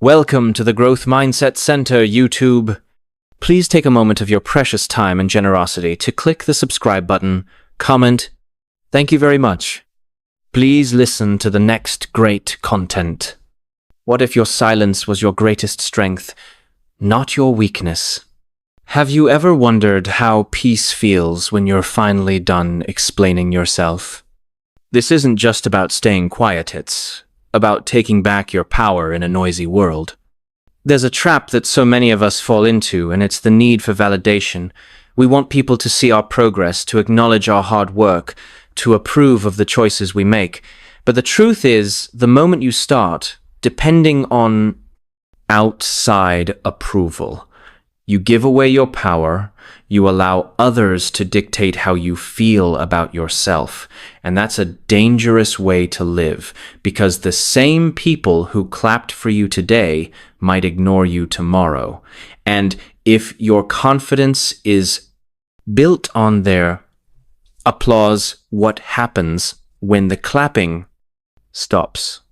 Welcome to the Growth Mindset Center, YouTube. Please take a moment of your precious time and generosity to click the subscribe button, comment. Thank you very much. Please listen to the next great content. What if your silence was your greatest strength, not your weakness? Have you ever wondered how peace feels when you're finally done explaining yourself? This isn't just about staying quiet, it's about taking back your power in a noisy world. There's a trap that so many of us fall into, and it's the need for validation. We want people to see our progress, to acknowledge our hard work, to approve of the choices we make. But the truth is, the moment you start depending on outside approval, you give away your power, you allow others to dictate how you feel about yourself. And that's a dangerous way to live, because the same people who clapped for you today might ignore you tomorrow. And if your confidence is built on their applause, what happens when the clapping stops?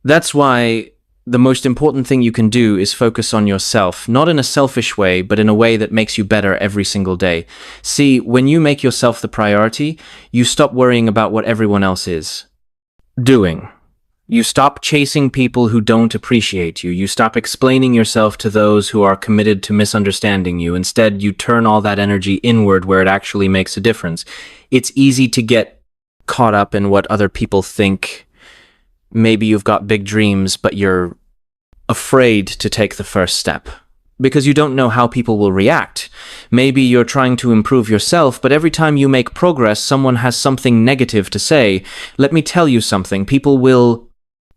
That's why the most important thing you can do is focus on yourself, not in a selfish way, but in a way that makes you better every single day. See, when you make yourself the priority, you stop worrying about what everyone else is doing. You stop chasing people who don't appreciate you. You stop explaining yourself to those who are committed to misunderstanding you. Instead, you turn all that energy inward where it actually makes a difference. It's easy to get caught up in what other people think. Maybe you've got big dreams, but you're afraid to take the first step because you don't know how people will react. Maybe you're trying to improve yourself, but every time you make progress, someone has something negative to say. Let me tell you something. People will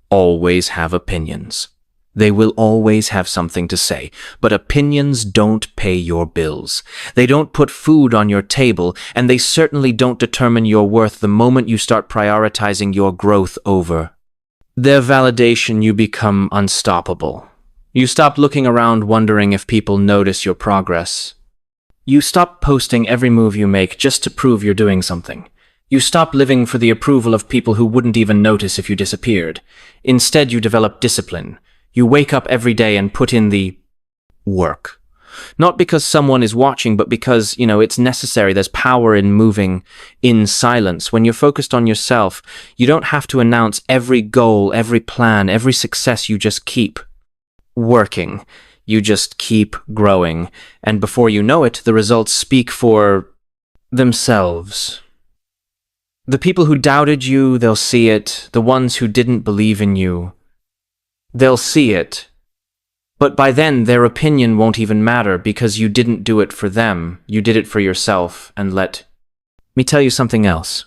always have opinions. They will always have something to say, but opinions don't pay your bills. They don't put food on your table, and they certainly don't determine your worth the moment you start prioritizing your growth over their validation. You become unstoppable. You stop looking around wondering if people notice your progress. You stop posting every move you make just to prove you're doing something. You stop living for the approval of people who wouldn't even notice if you disappeared. Instead, you develop discipline. You wake up every day and put in the work. Not because someone is watching, but because, it's necessary. There's power in moving in silence. When you're focused on yourself, you don't have to announce every goal, every plan, every success. You just keep working. You just keep growing. And before you know it, the results speak for themselves. The people who doubted you, they'll see it. The ones who didn't believe in you, they'll see it. But by then, their opinion won't even matter because you didn't do it for them. You did it for yourself. And let me tell you something else.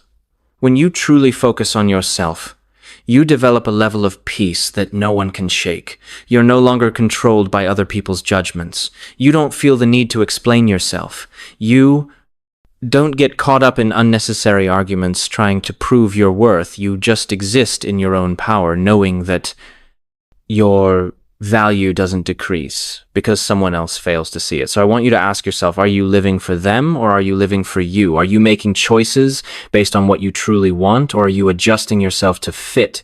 When you truly focus on yourself, you develop a level of peace that no one can shake. You're no longer controlled by other people's judgments. You don't feel the need to explain yourself. You don't get caught up in unnecessary arguments trying to prove your worth. You just exist in your own power, knowing that your value doesn't decrease because someone else fails to see it. So I want you to ask yourself, are you living for them or are you living for you? Are you making choices based on what you truly want, or are you adjusting yourself to fit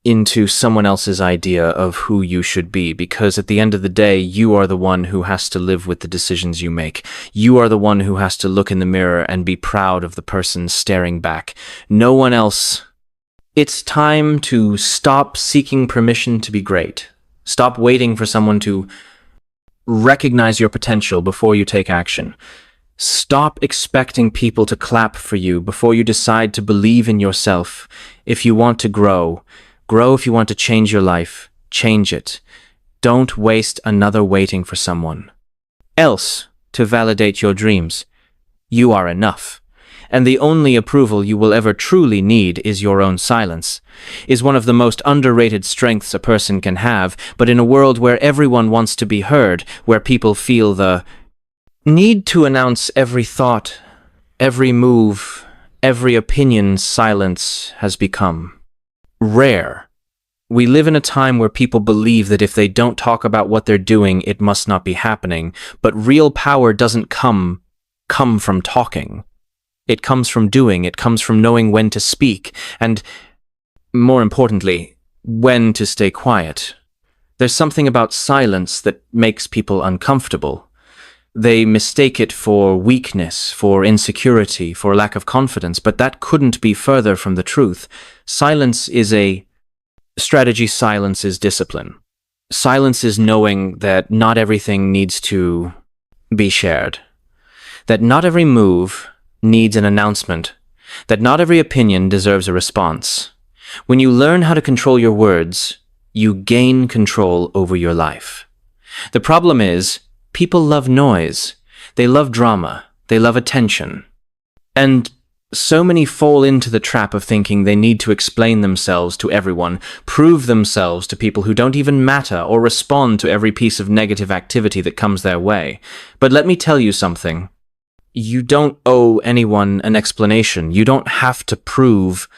into someone else's idea of who you should be? Because at the end of the day, you are the one who has to live with the decisions you make. You are the one who has to look in the mirror and be proud of the person staring back. No one else. It's time to stop seeking permission to be great. Stop waiting for someone to recognize your potential before you take action. Stop expecting people to clap for you before you decide to believe in yourself. If you want to grow. If you want to change your life, change it. Don't waste another waiting for someone else to validate your dreams. You are enough. And the only approval you will ever truly need is your own silence. Is one of the most underrated strengths a person can have, but in a world where everyone wants to be heard, where people feel the need to announce every thought, every move, every opinion, silence has become rare. We live in a time where people believe that if they don't talk about what they're doing, it must not be happening. But real power doesn't come from talking. It comes from doing. It comes from knowing when to speak, and more importantly, when to stay quiet. There's something about silence that makes people uncomfortable. They mistake it for weakness, for insecurity, for lack of confidence, but that couldn't be further from the truth. Silence is a strategy. Silence is discipline. Silence is knowing that not everything needs to be shared, that not every move needs an announcement, that not every opinion deserves a response. When you learn how to control your words, you gain control over your life. The problem is, people love noise, they love drama, they love attention. And so many fall into the trap of thinking they need to explain themselves to everyone, prove themselves to people who don't even matter, or respond to every piece of negative activity that comes their way. But let me tell you something. You don't owe anyone an explanation. You don't have to prove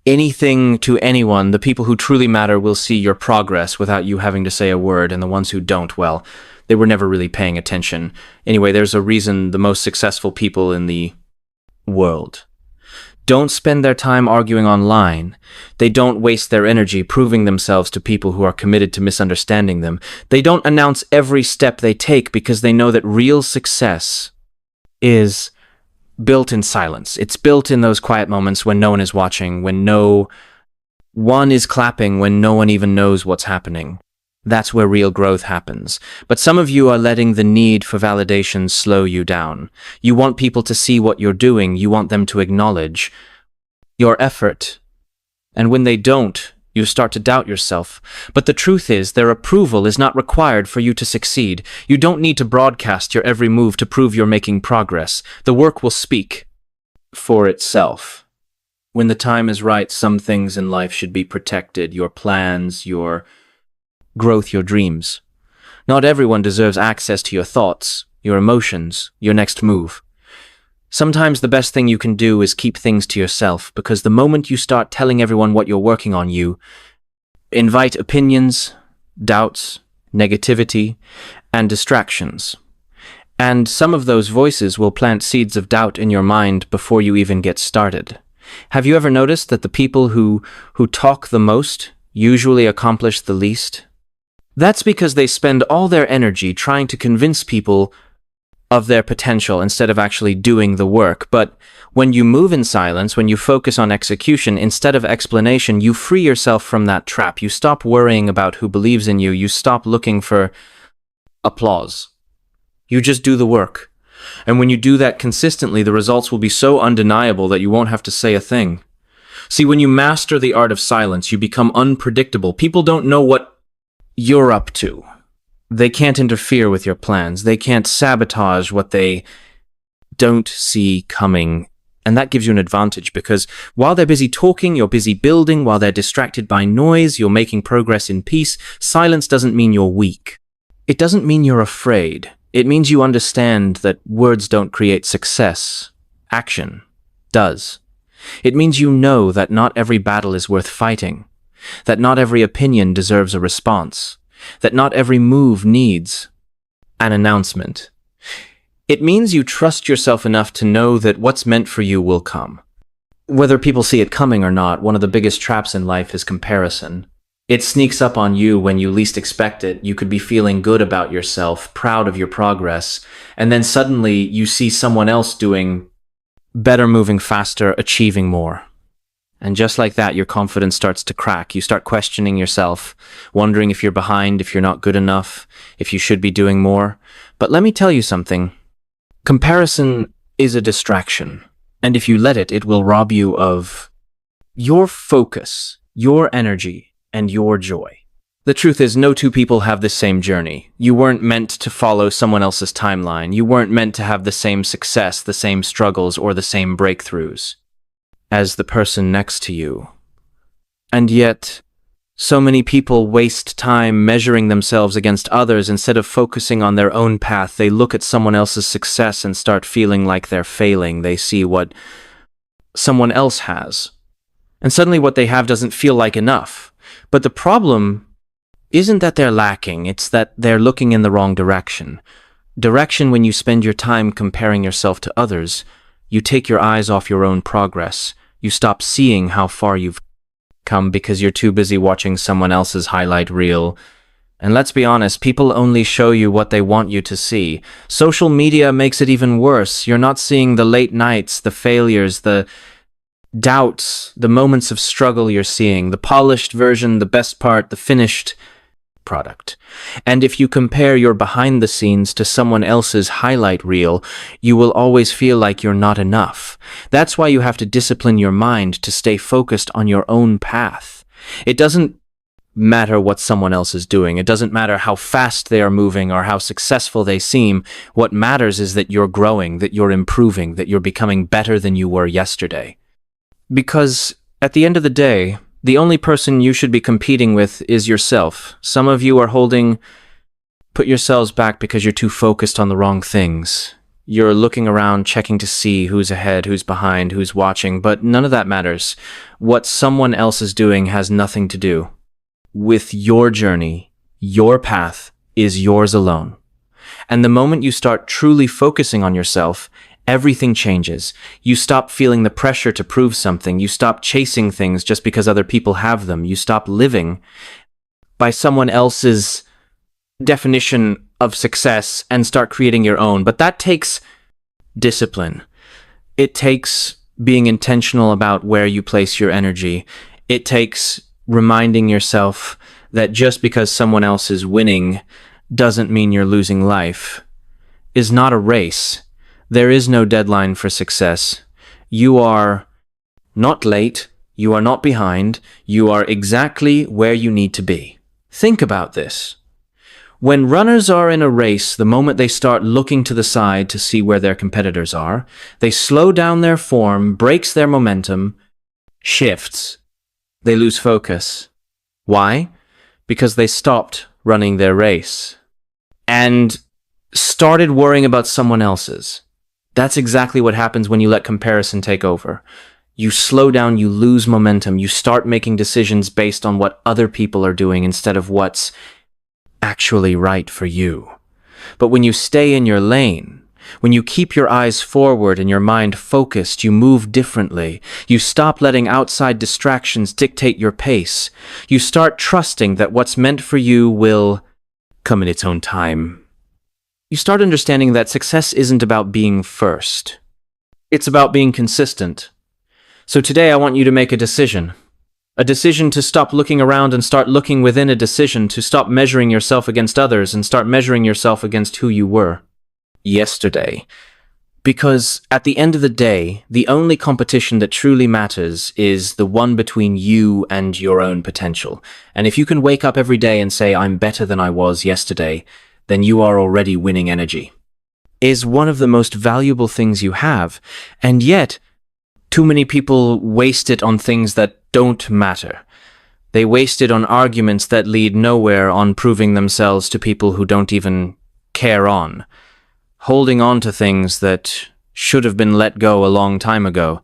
anything to anyone. The people who truly matter will see your progress without you having to say a word, and the ones who don't, well, they were never really paying attention. Anyway, there's a reason the most successful people in the world don't spend their time arguing online. They don't waste their energy proving themselves to people who are committed to misunderstanding them. They don't announce every step they take because they know that real success is built in silence. It's built in those quiet moments when no one is watching, when no one is clapping, when no one even knows what's happening. That's where real growth happens. But some of you are letting the need for validation slow you down. You want people to see what you're doing. You want them to acknowledge your effort. And when they don't, you start to doubt yourself. But the truth is, their approval is not required for you to succeed. You don't need to broadcast your every move to prove you're making progress. The work will speak for itself. When the time is right, some things in life should be protected. Your plans, your growth, your dreams. Not everyone deserves access to your thoughts, your emotions, your next move. Sometimes the best thing you can do is keep things to yourself, because the moment you start telling everyone what you're working on, you invite opinions, doubts, negativity, and distractions. And some of those voices will plant seeds of doubt in your mind before you even get started. Have you ever noticed that the people who talk the most usually accomplish the least? That's because they spend all their energy trying to convince people of their potential instead of actually doing the work. But when you move in silence, when you focus on execution instead of explanation, you free yourself from that trap. You stop worrying about who believes in you. You stop looking for applause. You just do the work. And when you do that consistently, the results will be so undeniable that you won't have to say a thing. See, when you master the art of silence, you become unpredictable. People don't know what you're up to. They can't interfere with your plans. They can't sabotage what they don't see coming. And that gives you an advantage, because while they're busy talking, you're busy building. While they're distracted by noise, you're making progress in peace. Silence doesn't mean you're weak. It doesn't mean you're afraid. It means you understand that words don't create success. Action does. It means you know that not every battle is worth fighting, that not every opinion deserves a response, that not every move needs an announcement. It means you trust yourself enough to know that what's meant for you will come. Whether people see it coming or not, one of the biggest traps in life is comparison. It sneaks up on you when you least expect it. You could be feeling good about yourself, proud of your progress, and then suddenly you see someone else doing better, moving faster, achieving more. And just like that, your confidence starts to crack. You start questioning yourself, wondering if you're behind, if you're not good enough, if you should be doing more. But let me tell you something. Comparison is a distraction. And if you let it, it will rob you of your focus, your energy, and your joy. The truth is, no two people have the same journey. You weren't meant to follow someone else's timeline. You weren't meant to have the same success, the same struggles, or the same breakthroughs as the person next to you. And yet, so many people waste time measuring themselves against others instead of focusing on their own path. They look at someone else's success and start feeling like they're failing. They see what someone else has, and suddenly what they have doesn't feel like enough. But the problem isn't that they're lacking, it's that they're looking in the wrong direction. When you spend your time comparing yourself to others, you take your eyes off your own progress. You stop seeing how far you've come because you're too busy watching someone else's highlight reel. And let's be honest, people only show you what they want you to see. Social media makes it even worse. You're not seeing the late nights, the failures, the doubts, the moments of struggle. You're seeing the polished version, the best part, the finished product. And if you compare your behind the scenes to someone else's highlight reel, you will always feel like you're not enough. That's why you have to discipline your mind to stay focused on your own path. It doesn't matter what someone else is doing. It doesn't matter how fast they are moving or how successful they seem. What matters is that you're growing, that you're improving, that you're becoming better than you were yesterday. Because at the end of the day, the only person you should be competing with is yourself. Some of you are put yourselves back because you're too focused on the wrong things. You're looking around, checking to see who's ahead, who's behind, who's watching, but none of that matters. What someone else is doing has nothing to do with your journey. Your path is yours alone. And the moment you start truly focusing on yourself, everything changes. You stop feeling the pressure to prove something. You stop chasing things just because other people have them. You stop living by someone else's definition of success and start creating your own. But that takes discipline. It takes being intentional about where you place your energy. It takes reminding yourself that just because someone else is winning doesn't mean you're losing. Life is not a race. There is no deadline for success. You are not late. You are not behind. You are exactly where you need to be. Think about this. When runners are in a race, the moment they start looking to the side to see where their competitors are, they slow down their form, breaks their momentum, shifts. They lose focus. Why? Because they stopped running their race and started worrying about someone else's. That's exactly what happens when you let comparison take over. You slow down, you lose momentum, you start making decisions based on what other people are doing instead of what's actually right for you. But when you stay in your lane, when you keep your eyes forward and your mind focused, you move differently. You stop letting outside distractions dictate your pace. You start trusting that what's meant for you will come in its own time. You start understanding that success isn't about being first. It's about being consistent. So today I want you to make a decision. A decision to stop looking around and start looking within. A decision to stop measuring yourself against others and start measuring yourself against who you were yesterday. Because at the end of the day, the only competition that truly matters is the one between you and your own potential. And if you can wake up every day and say, I'm better than I was yesterday, then you are already winning. Energy is one of the most valuable things you have. And yet, too many people waste it on things that don't matter. They waste it on arguments that lead nowhere, on proving themselves to people who don't even care on. Holding on to things that should have been let go a long time ago.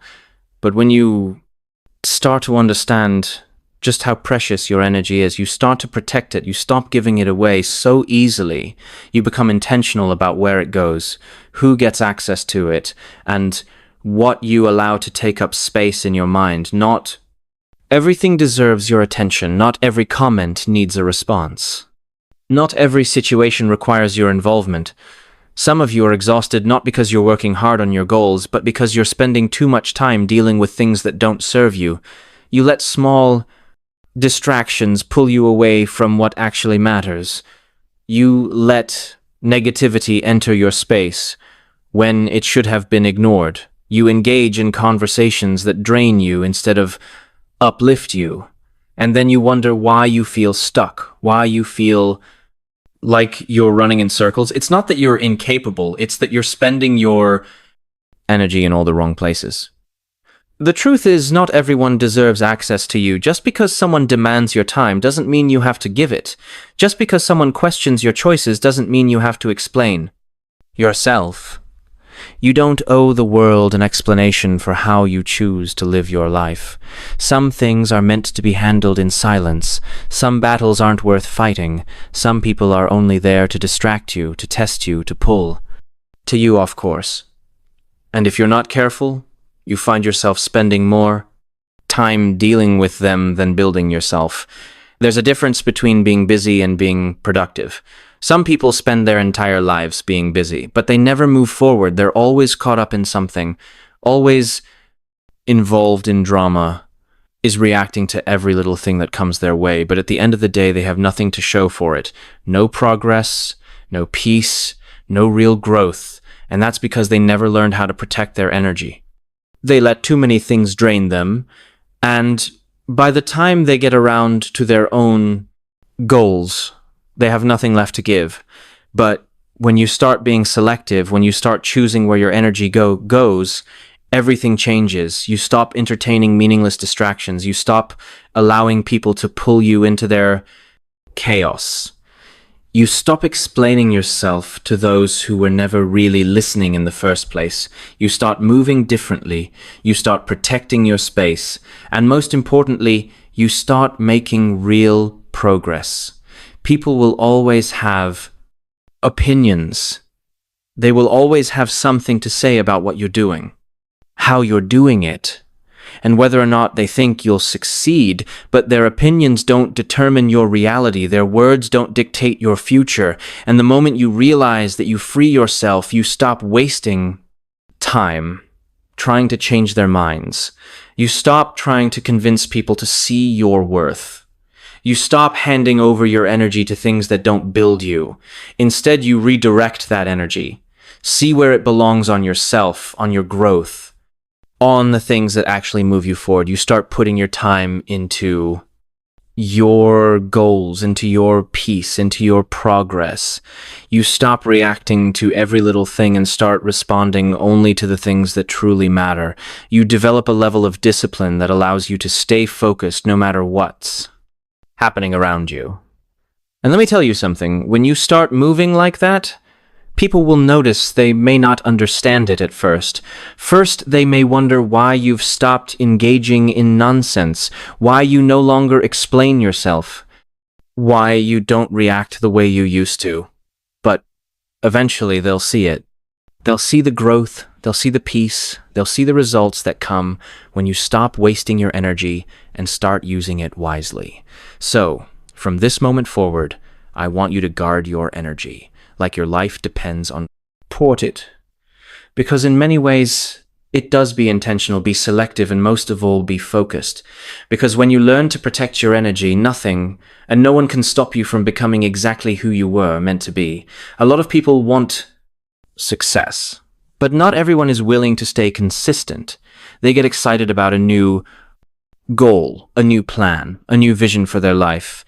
But when you start to understand just how precious your energy is, you start to protect it, you stop giving it away so easily, you become intentional about where it goes, who gets access to it, and what you allow to take up space in your mind. Not everything deserves your attention, not every comment needs a response. Not every situation requires your involvement. Some of you are exhausted not because you're working hard on your goals, but because you're spending too much time dealing with things that don't serve you. You let small distractions pull you away from what actually matters. You let negativity enter your space when it should have been ignored. You engage in conversations that drain you instead of uplift you. And then you wonder why you feel stuck, why you feel like you're running in circles. It's not that you're incapable, it's that you're spending your energy in all the wrong places. The truth is, not everyone deserves access to you. Just because someone demands your time doesn't mean you have to give it. Just because someone questions your choices doesn't mean you have to explain yourself. You don't owe the world an explanation for how you choose to live your life. Some things are meant to be handled in silence. Some battles aren't worth fighting. Some people are only there to distract you, to test you, to pull you off course. And if you're not careful, you find yourself spending more time dealing with them than building yourself. There's a difference between being busy and being productive. Some people spend their entire lives being busy, but they never move forward. They're always caught up in something, always involved in drama, is reacting to every little thing that comes their way. But at the end of the day, they have nothing to show for it. No progress, no peace, no real growth. And that's because they never learned how to protect their energy. They let too many things drain them, and by the time they get around to their own goals, they have nothing left to give. But when you start being selective, when you start choosing where your energy goes, everything changes. You stop entertaining meaningless distractions. You stop allowing people to pull you into their chaos. You stop explaining yourself to those who were never really listening in the first place. You start moving differently. You start protecting your space. And most importantly, you start making real progress. People will always have opinions. They will always have something to say about what you're doing, how you're doing it, and whether or not they think you'll succeed. But their opinions don't determine your reality. Their words don't dictate your future. And the moment you realize that you free yourself, you stop wasting time trying to change their minds. You stop trying to convince people to see your worth. You stop handing over your energy to things that don't build you. Instead, you redirect that energy. See where it belongs on yourself, on your growth, on the things that actually move you forward. You start putting your time into your goals, into your peace, into your progress. You stop reacting to every little thing and start responding only to the things that truly matter. You develop a level of discipline that allows you to stay focused no matter what's happening around you. And let me tell you something, when you start moving like that, people will notice. They may not understand it at first. First, they may wonder why you've stopped engaging in nonsense, why you no longer explain yourself, why you don't react the way you used to. But eventually they'll see it. They'll see the growth, they'll see the peace, they'll see the results that come when you stop wasting your energy and start using it wisely. So, from this moment forward, I want you to guard your energy, like your life depends on it. Because in many ways, it does be intentional, be selective, and most of all, be focused. Because when you learn to protect your energy, nothing and no one can stop you from becoming exactly who you were meant to be. A lot of people want success, but not everyone is willing to stay consistent. They get excited about a new goal, a new plan, a new vision for their life.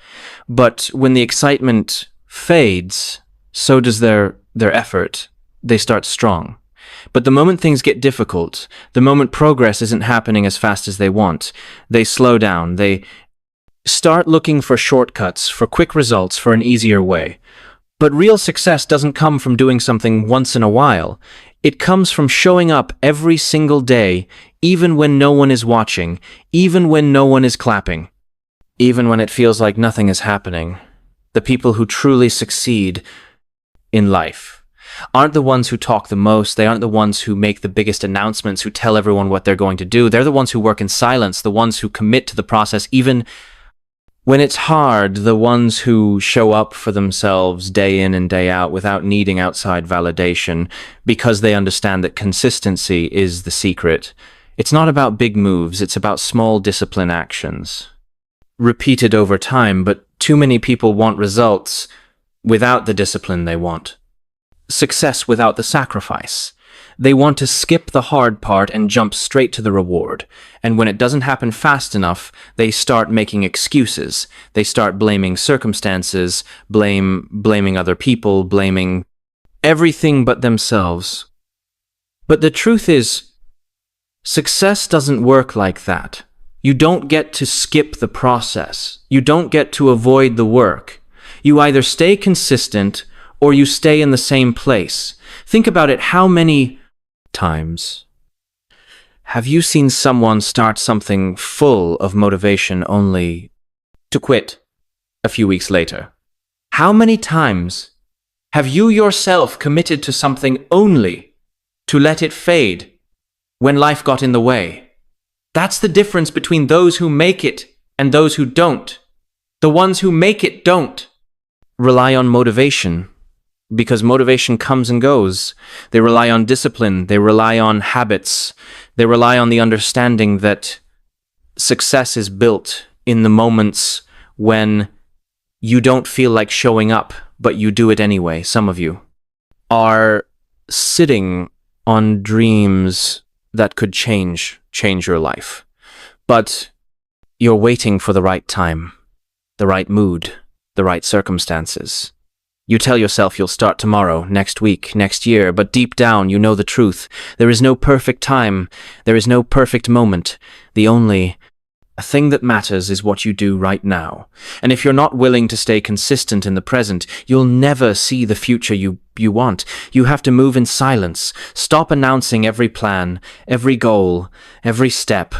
But when the excitement fades, so does their effort. They start strong. But the moment things get difficult, the moment progress isn't happening as fast as they want, they slow down. They start looking for shortcuts, for quick results, for an easier way. But real success doesn't come from doing something once in a while. It comes from showing up every single day, even when no one is watching, even when no one is clapping, even when it feels like nothing is happening. The people who truly succeed in life aren't the ones who talk the most. They aren't the ones who make the biggest announcements, who tell everyone what they're going to do. They're the ones who work in silence, the ones who commit to the process even when it's hard, the ones who show up for themselves day in and day out without needing outside validation, because they understand that consistency is the secret. It's not about big moves, it's about small discipline actions, repeated over time. But too many people want results without the discipline they want, success without the sacrifice. They want to skip the hard part and jump straight to the reward. And when it doesn't happen fast enough, they start making excuses. They start blaming circumstances, blaming other people, blaming everything but themselves. But the truth is, success doesn't work like that. You don't get to skip the process. You don't get to avoid the work. You either stay consistent or you stay in the same place. Think about it. How many times have you seen someone start something full of motivation only to quit a few weeks later? How many times have you yourself committed to something only to let it fade when life got in the way? That's the difference between those who make it and those who don't. The ones who make it don't rely on motivation, because motivation comes and goes. They rely on discipline. They rely on habits. They rely on the understanding that success is built in the moments when you don't feel like showing up, but you do it anyway. Some of you are sitting on dreams that could change your life, but you're waiting for the right time, the right mood, the right circumstances. You tell yourself you'll start tomorrow, next week, next year, but deep down you know the truth. There is no perfect time. There is no perfect moment. The only thing that matters is what you do right now. And if you're not willing to stay consistent in the present, you'll never see the future you want. You have to move in silence. Stop announcing every plan, every goal, every step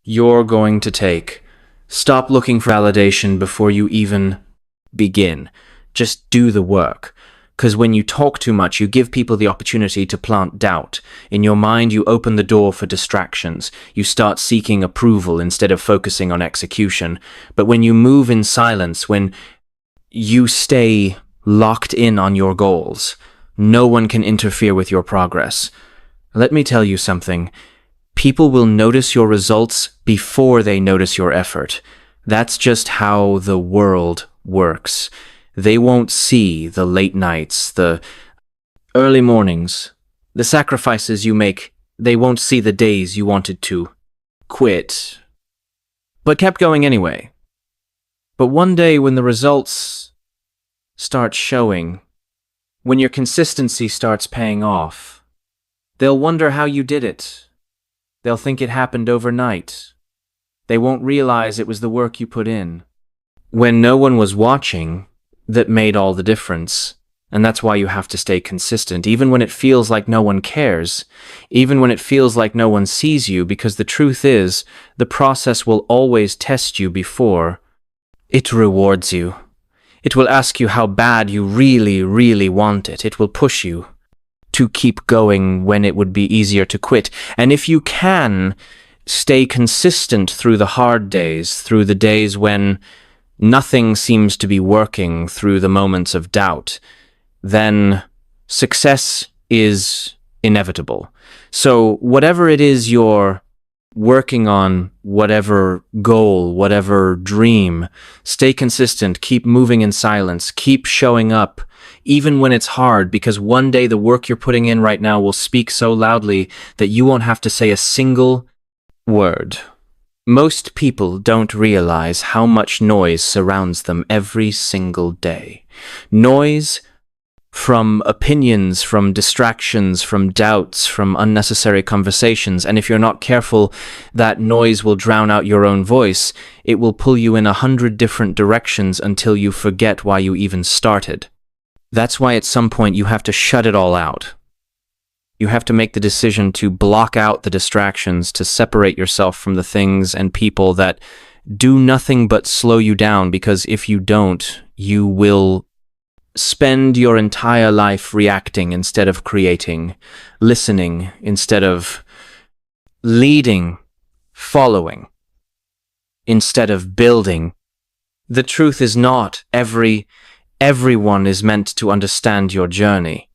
you're going to take. Stop looking for validation before you even begin. Just do the work. Because when you talk too much, you give people the opportunity to plant doubt. In your mind, you open the door for distractions. You start seeking approval instead of focusing on execution. But when you move in silence, when you stay locked in on your goals, no one can interfere with your progress. Let me tell you something. People will notice your results before they notice your effort. That's just how the world works. They won't see the late nights, the early mornings, the sacrifices you make. They won't see the days you wanted to quit, but kept going anyway. But one day when the results start showing, when your consistency starts paying off, they'll wonder how you did it. They'll think it happened overnight. They won't realize it was the work you put in when no one was watching that made all the difference. And that's why you have to stay consistent, even when it feels like no one cares, even when it feels like no one sees you, because the truth is, the process will always test you before it rewards you. It will ask you how bad you really, really want it. It will push you to keep going when it would be easier to quit. And if you can stay consistent through the hard days, through the days when nothing seems to be working, through the moments of doubt, then success is inevitable. So whatever it is you're working on, whatever goal, whatever dream, stay consistent, keep moving in silence, keep showing up, even when it's hard, because one day the work you're putting in right now will speak so loudly that you won't have to say a single word. Most people don't realize how much noise surrounds them every single day. Noise from opinions, from distractions, from doubts, from unnecessary conversations. And if you're not careful, that noise will drown out your own voice. It will pull you in 100 different directions until you forget why you even started. That's why at some point you have to shut it all out. You have to make the decision to block out the distractions, to separate yourself from the things and people that do nothing but slow you down, because if you don't, you will spend your entire life reacting instead of creating, listening instead of leading, following instead of building. The truth is not everyone is meant to understand your journey.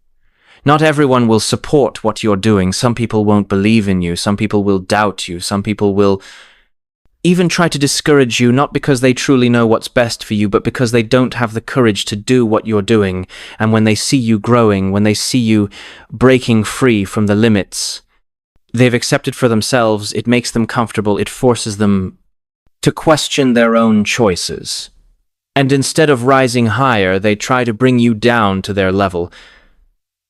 Not everyone will support what you're doing. Some people won't believe in you. Some people will doubt you. Some people will even try to discourage you, not because they truly know what's best for you, but because they don't have the courage to do what you're doing. And when they see you growing, when they see you breaking free from the limits they've accepted for themselves, it makes them comfortable. It forces them to question their own choices. And instead of rising higher, they try to bring you down to their level.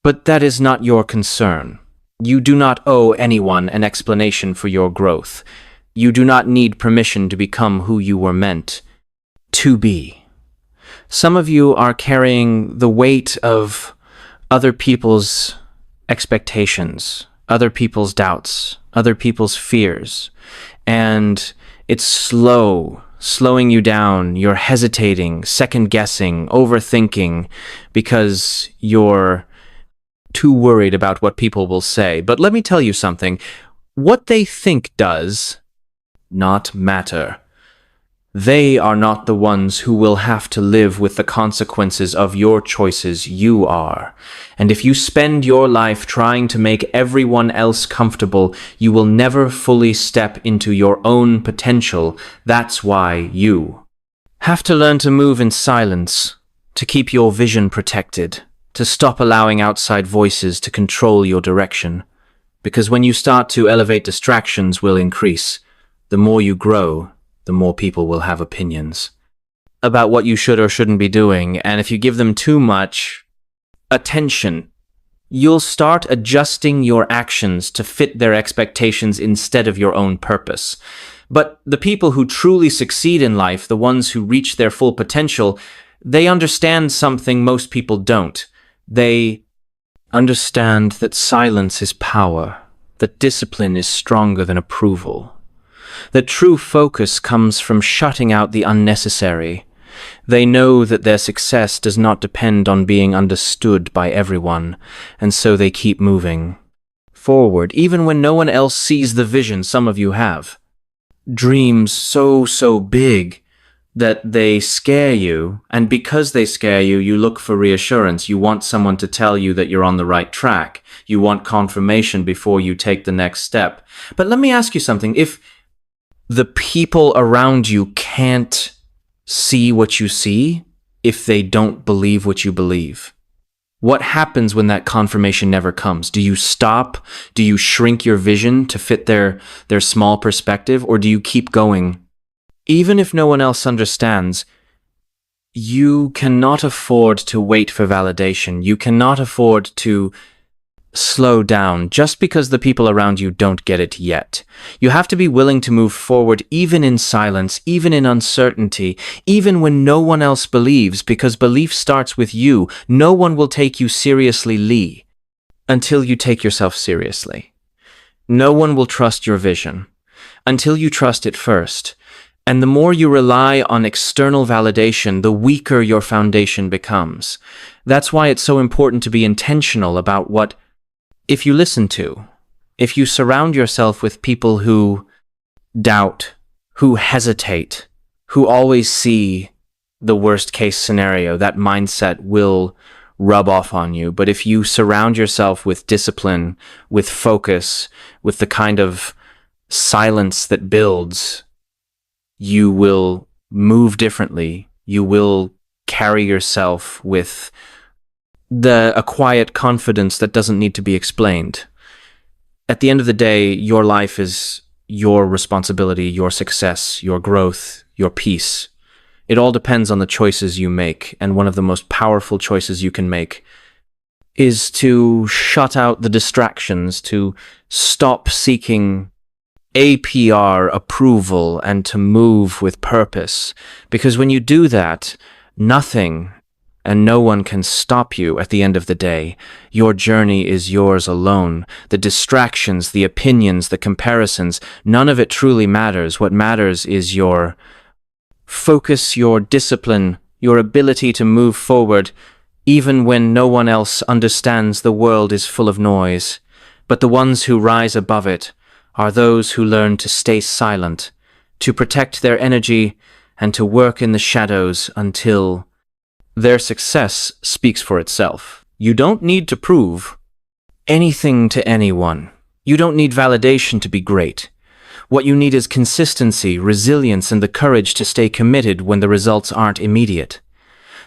But that is not your concern. You do not owe anyone an explanation for your growth. You do not need permission to become who you were meant to be. Some of you are carrying the weight of other people's expectations, other people's doubts, other people's fears, and it's slowing you down. You're hesitating, second-guessing, overthinking, because you're too worried about what people will say. But let me tell you something. What they think does not matter. They are not the ones who will have to live with the consequences of your choices. You are. And if you spend your life trying to make everyone else comfortable, you will never fully step into your own potential. That's why you have to learn to move in silence, to keep your vision protected, to stop allowing outside voices to control your direction. Because when you start to elevate, distractions will increase. The more you grow, the more people will have opinions about what you should or shouldn't be doing. And if you give them too much attention, you'll start adjusting your actions to fit their expectations instead of your own purpose. But the people who truly succeed in life, the ones who reach their full potential, they understand something most people don't. They understand that silence is power, that discipline is stronger than approval, that true focus comes from shutting out the unnecessary. They know that their success does not depend on being understood by everyone, and so they keep moving forward, even when no one else sees the vision. Some of you have dreams so big that they scare you, and because they scare you, you look for reassurance. You want someone to tell you that you're on the right track. You want confirmation before you take the next step. But let me ask you something. If the people around you can't see what you see, if they don't believe what you believe, what happens when that confirmation never comes? Do you stop? Do you shrink your vision to fit their small perspective? Or do you keep going? Even if no one else understands, you cannot afford to wait for validation. You cannot afford to slow down just because the people around you don't get it yet. You have to be willing to move forward even in silence, even in uncertainty, even when no one else believes, because belief starts with you. No one will take you seriously, Lee, until you take yourself seriously. No one will trust your vision until you trust it first. And the more you rely on external validation, the weaker your foundation becomes. That's why it's so important to be intentional about what if you listen to, if you surround yourself with people who doubt, who hesitate, who always see the worst case scenario, that mindset will rub off on you. But if you surround yourself with discipline, with focus, with the kind of silence that builds, you will move differently. You will carry yourself with a quiet confidence that doesn't need to be explained. At the end of the day, your life is your responsibility, your success, your growth, your peace. It all depends on the choices you make, and one of the most powerful choices you can make is to shut out the distractions, to stop seeking APR approval, and to move with purpose. Because when you do that, nothing and no one can stop you at the end of the day. Your journey is yours alone. The distractions, the opinions, the comparisons, none of it truly matters. What matters is your focus, your discipline, your ability to move forward, even when no one else understands the world is full of noise. But the ones who rise above it are those who learn to stay silent, to protect their energy, and to work in the shadows until their success speaks for itself. You don't need to prove anything to anyone. You don't need validation to be great. What you need is consistency, resilience, and the courage to stay committed when the results aren't immediate.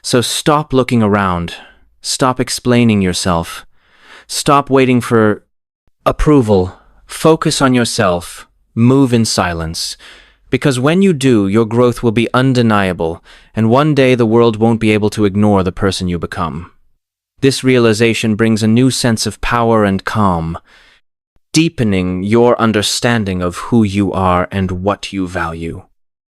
So stop looking around. Stop explaining yourself. Stop waiting for approval. Focus on yourself. Move in silence. Because when you do, your growth will be undeniable, and one day the world won't be able to ignore the person you become. This realization brings a new sense of power and calm, deepening your understanding of who you are and what you value.